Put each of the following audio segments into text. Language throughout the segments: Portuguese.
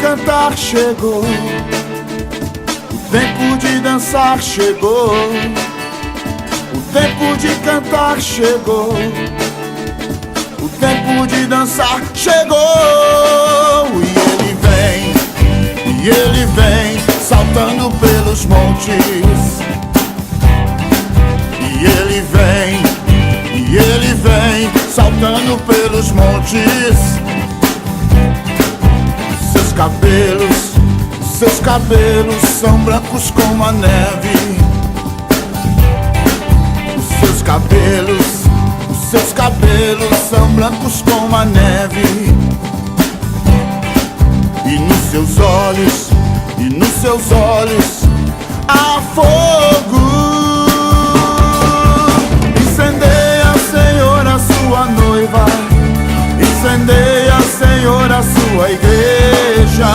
cantar chegou, o tempo de dançar chegou, o tempo de cantar chegou, o tempo de dançar chegou. E ele vem saltando pelos montes. E ele vem saltando pelos montes. Seus cabelos são brancos como a neve. Seus cabelos são brancos como a neve. E nos seus olhos há fogo. Incendeia, Senhor, a sua noiva. Incendeia, Senhor, a sua igreja.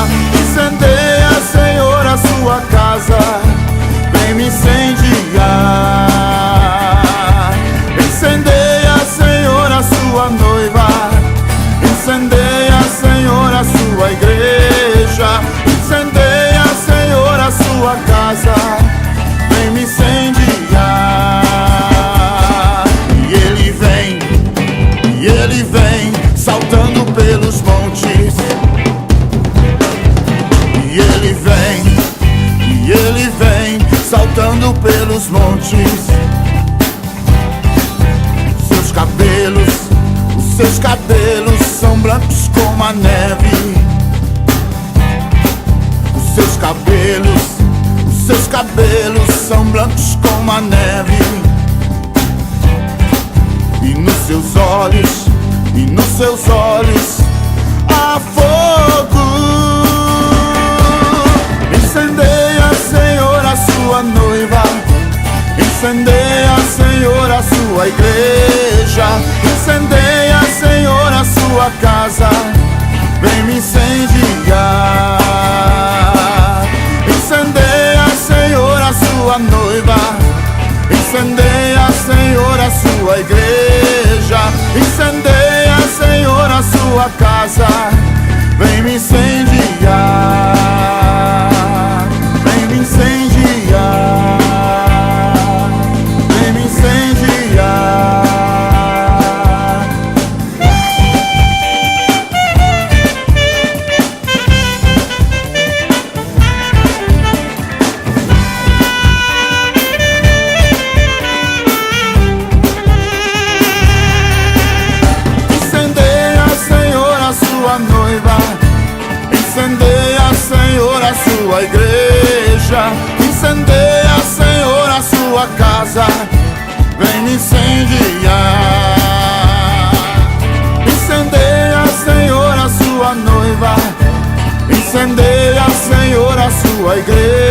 Incendeia, Senhor, a sua casa. Vem me incendiar. Incendeia, Senhor, a sua noiva. Incendeia, Senhor, a sua igreja. Incendeia, Senhor, a sua casa. Vem me incendiar. E ele vem saltando pelos montes. E ele vem saltando pelos montes. Seus cabelos são brancos como a neve. Seus cabelos são brancos como a neve. E nos seus olhos há fogo. Incendeia, Senhor, a sua noiva. Incendeia, Senhor, a sua igreja. Incendeia, Senhor, a sua casa. Vem me incendiar. Incendeia, Senhor, a sua noiva. Incendeia, Senhor, a sua igreja. Incendeia, Senhor, a sua casa. Vem me incendiar. Vem me incendiar. Vem me incendiar. Incendeia, Senhor, a sua igreja. Incendeia, Senhor, a sua casa. Vem me incendiar. Incendeia, Senhor, a sua noiva. Incendeia, Senhor, a sua igreja.